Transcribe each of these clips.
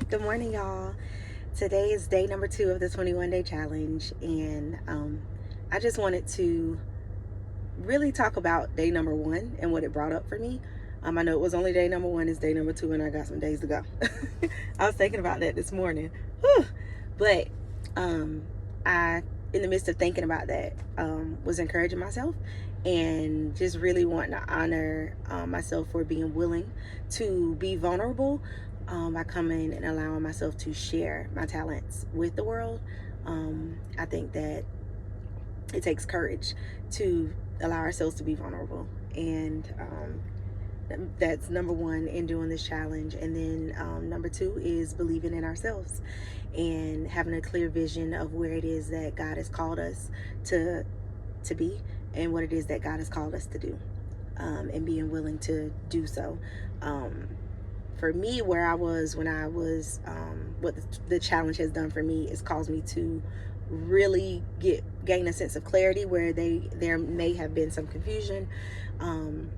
Good morning, y'all. Today is day number 2 of the 21-day challenge, and I just wanted to really talk about day number 1 and what it brought up for me. I know it was only day number 1, it's day number 2, and I got some days to go. I was thinking about that this morning. Whew. But I, in the midst of thinking about that, was encouraging myself and just really wanting to honor myself for being willing to be vulnerable by coming and allowing myself to share my talents with the world. I think that it takes courage to allow ourselves to be vulnerable, and that's number 1 in doing this challenge. And then number 2 is believing in ourselves and having a clear vision of where it is that God has called us to be, and what it is that God has called us to do, and being willing to do so. For me, where I was when I was, what the challenge has done for me is caused me to really gain a sense of clarity where there may have been some confusion, and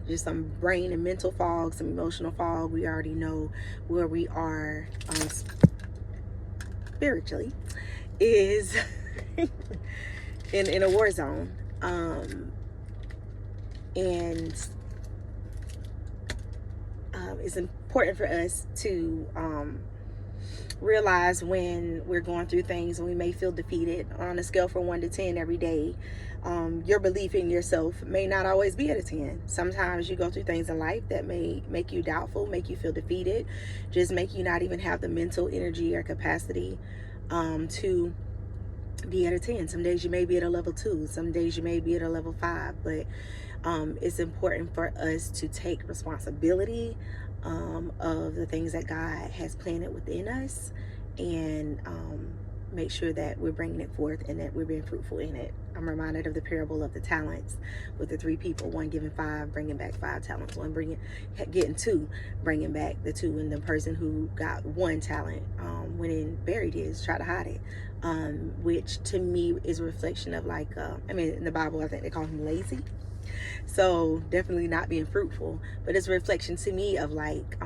just some brain and mental fog, some emotional fog. We already know where we are spiritually is in a war zone, and it's important for us to realize when we're going through things and we may feel defeated. On a scale from 1 to 10 every day, your belief in yourself may not always be at a 10. Sometimes you go through things in life that may make you doubtful, make you feel defeated, just make you not even have the mental energy or capacity to be at a 10. Some days you may be at a level 2, some days you may be at a level 5, but it's important for us to take responsibility of the things that God has planted within us, and make sure that we're bringing it forth and that we're being fruitful in it. I'm reminded of the parable of the talents, with the 3 people, one giving 5, bringing back 5 talents, one getting 2, bringing back the 2, and the person who got 1 talent went and buried his, tried to hide it, which to me is a reflection of, like, in the Bible I think they call him lazy. So definitely not being fruitful, but it's a reflection to me of, like,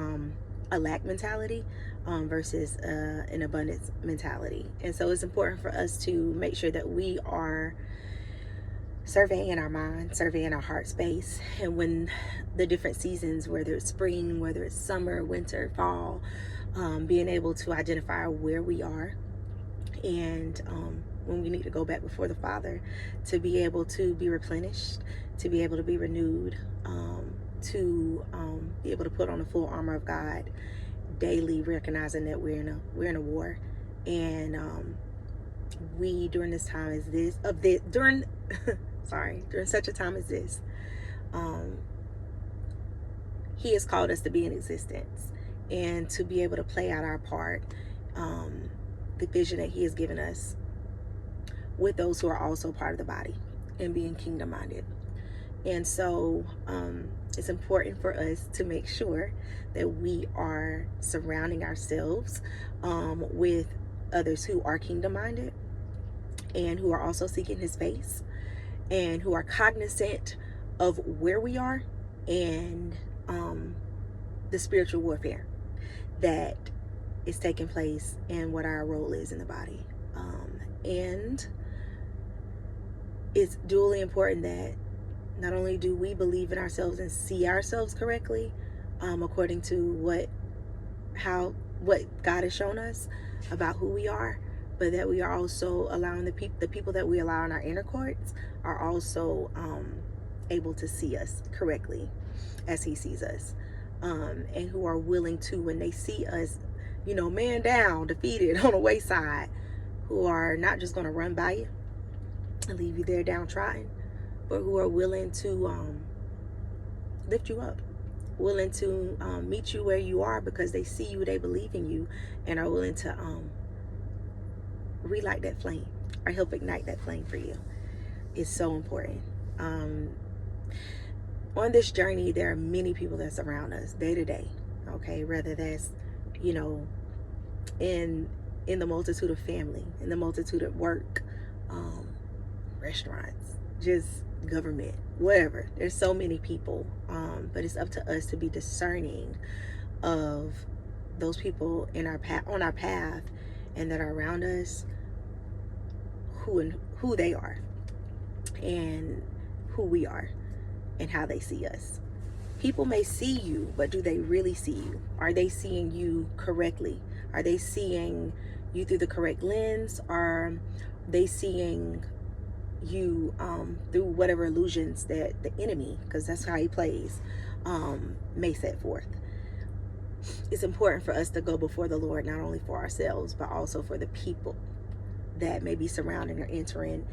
a lack mentality versus an abundance mentality. And so it's important for us to make sure that we are surveying our mind, surveying our heart space, and when the different seasons, whether it's spring, whether it's summer, winter, fall, being able to identify where we are, and when we need to go back before the Father to be able to be replenished, to be able to be renewed, to be able to put on the full armor of God daily, recognizing that we're in a war, and we during this time as this of this during during such a time as this, He has called us to be in existence and to be able to play out our part, the vision that He has given us, with those who are also part of the body and being kingdom minded. And so it's important for us to make sure that we are surrounding ourselves with others who are kingdom minded and who are also seeking His face and who are cognizant of where we are, and the spiritual warfare that is taking place and what our role is in the body. And it's duly important that not only do we believe in ourselves and see ourselves correctly, according to what God has shown us about who we are, but that we are also allowing the people that we allow in our inner courts are also able to see us correctly as He sees us, and who are willing to, when they see us, man down, defeated on the wayside, who are not just going to run by you and leave you there downtrodden, but who are willing to lift you up, willing to meet you where you are because they see you, they believe in you, and are willing to relight that flame or help ignite that flame for you. It's so important. On this journey, there are many people that surround us day to day, okay, whether that's, in the multitude of family, in the multitude of work, restaurants, just government, whatever. There's so many people, but it's up to us to be discerning of those people in our path, on our path, and that are around us, who they are and who we are and how they see us. People may see you, but do they really see you? Are they seeing you correctly? Are they seeing you through the correct lens? Are they seeing you through whatever illusions that the enemy, because that's how he plays, may set forth? It's important for us to go before the Lord, not only for ourselves, but also for the people that may be surrounding or entering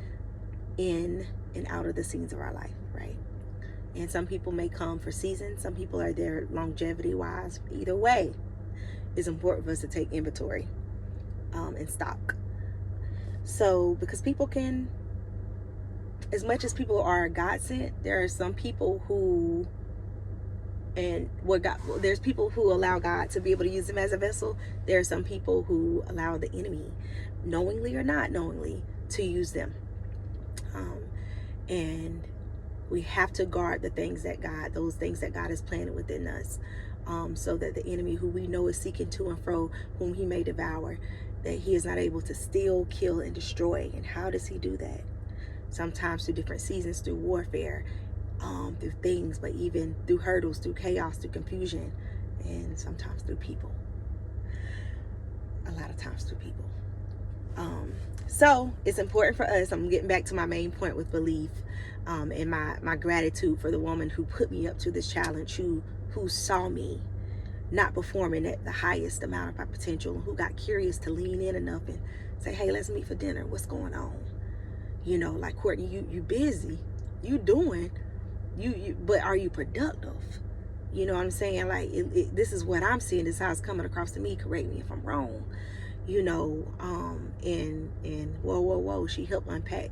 in and out of the scenes of our life, right? And some people may come for seasons. Some people are there longevity wise. Either way, it's important for us to take inventory and stock. So, because people can, as much as people are God sent, there are some people who, there's people who allow God to be able to use them as a vessel. There are some people who allow the enemy, knowingly or not knowingly, to use them. And we have to guard those things that God has planted within us, so that the enemy, who we know is seeking to and fro, whom he may devour, that he is not able to steal, kill, and destroy. And how does he do that? Sometimes through different seasons, through warfare, through things, but even through hurdles, through chaos, through confusion, and sometimes through people. A lot of times through people. So it's important for us. I'm getting back to my main point with belief, and my gratitude for the woman who put me up to this challenge, who saw me not performing at the highest amount of my potential, who got curious to lean in enough and say, hey, let's meet for dinner. What's going on? You know, like, Courtney, you busy, you doing, but are you productive? You know what I'm saying? Like, this is what I'm seeing. This is how it's coming across to me. Correct me if I'm wrong. You know, and whoa, she helped unpack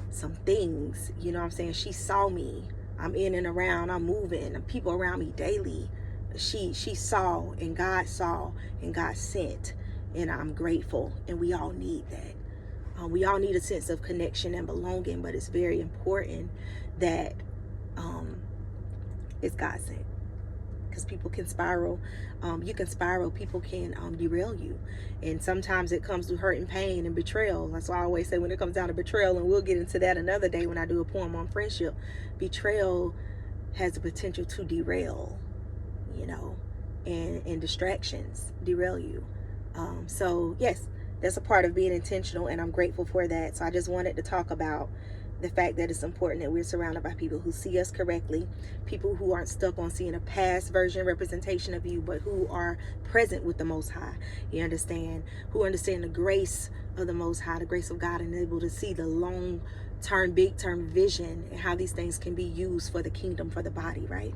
some things. You know what I'm saying? She saw me. I'm in and around. I'm moving. And people around me daily. She saw, and God sent. And I'm grateful. And we all need that. We all need a sense of connection and belonging. But it's very important that it's God sent. Because people can spiral. You can spiral. People can derail you. And sometimes it comes through hurt and pain and betrayal. That's why I always say, when it comes down to betrayal, and we'll get into that another day when I do a poem on friendship, betrayal has the potential to derail, you know, and distractions derail you. So yes, that's a part of being intentional, and I'm grateful for that. So I just wanted to talk about the fact that it's important that we're surrounded by people who see us correctly, people who aren't stuck on seeing a past version representation of you, but who are present with the Most High. You understand? Who understand the grace of the Most High, the grace of God, and able to see the long-term, big-term vision and how these things can be used for the kingdom, for the body, right?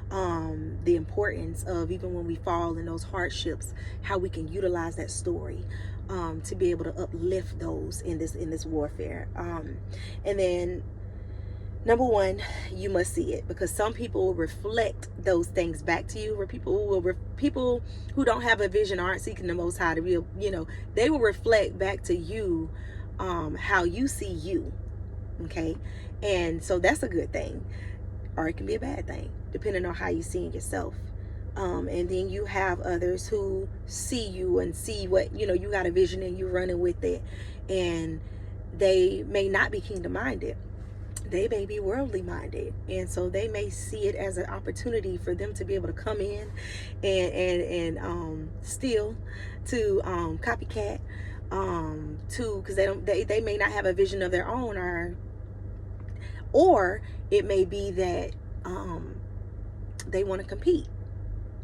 The importance of, even when we fall in those hardships, how we can utilize that story to be able to uplift those in this warfare. And then, number one, you must see it, because some people will reflect those things back to you. Where people who don't have a vision, aren't seeking the Most High to be, you know, they will reflect back to you how you see you. Okay, and so that's a good thing, or it can be a bad thing, depending on how you see yourself. And then you have others who see you and see what, you know, you got a vision and you're running with it, and they may not be kingdom minded. They may be worldly minded, and so they may see it as an opportunity for them to be able to come in and steal, to copycat, because they may not have a vision of their own, or it may be that they want to compete,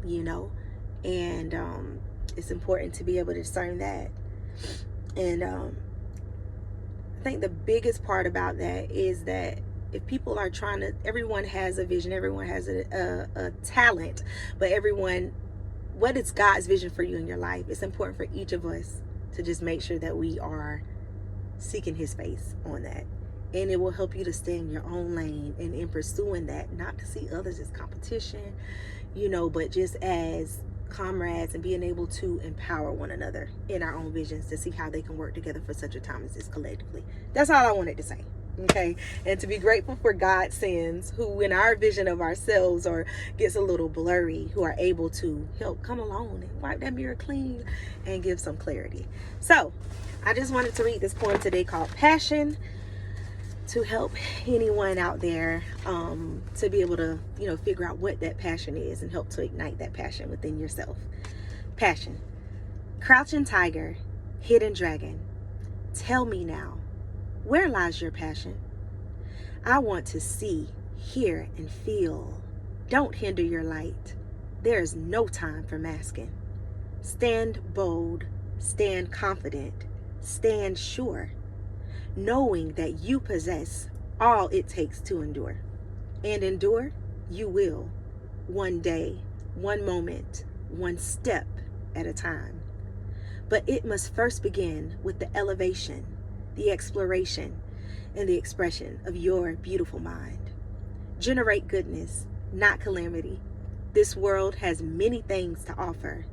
you know, and it's important to be able to discern that. And I think the biggest part about that is that if people are trying to, everyone has a vision, everyone has a talent, but what is God's vision for you in your life? It's important for each of us to just make sure that we are seeking His face on that. And it will help you to stay in your own lane, and in pursuing that, not to see others as competition, you know, but just as comrades, and being able to empower one another in our own visions to see how they can work together for such a time as this collectively. That's all I wanted to say. Okay, and to be grateful for God's sins, who in our vision of ourselves or gets a little blurry, who are able to help come along and wipe that mirror clean and give some clarity. So I just wanted to read this poem today called Passion, to help anyone out there to be able to, figure out what that passion is and help to ignite that passion within yourself. Passion. Crouching tiger, hidden dragon, tell me now, where lies your passion? I want to see, hear, and feel. Don't hinder your light. There is no time for masking. Stand bold, stand confident, stand sure, knowing that you possess all it takes to endure. And endure, you will, one day, one moment, one step at a time. But it must first begin with the elevation, the exploration, and the expression of your beautiful mind. Generate goodness, not calamity. This world has many things to offer.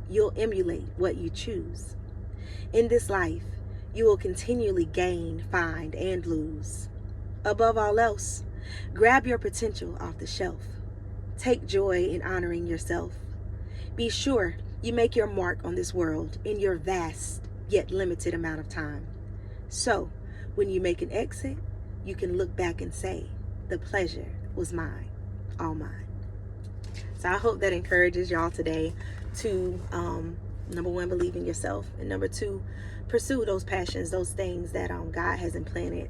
You'll emulate what you choose. In this life, you will continually gain, find, and lose. Above all else, grab your potential off the shelf. Take joy in honoring yourself. Be sure you make your mark on this world in your vast yet limited amount of time. So, when you make an exit, you can look back and say, the pleasure was mine, all mine. So I hope that encourages y'all today to, number one, believe in yourself. And number two, pursue those passions, those things that God has implanted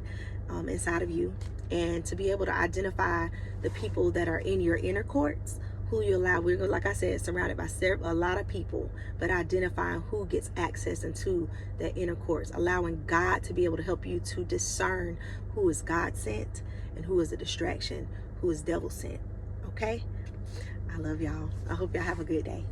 inside of you. And to be able to identify the people that are in your inner courts, who you allow. We're, like I said, surrounded by a lot of people, but identifying who gets access into the inner courts, allowing God to be able to help you to discern who is God sent and who is a distraction, who is devil sent. Okay? I love y'all. I hope y'all have a good day.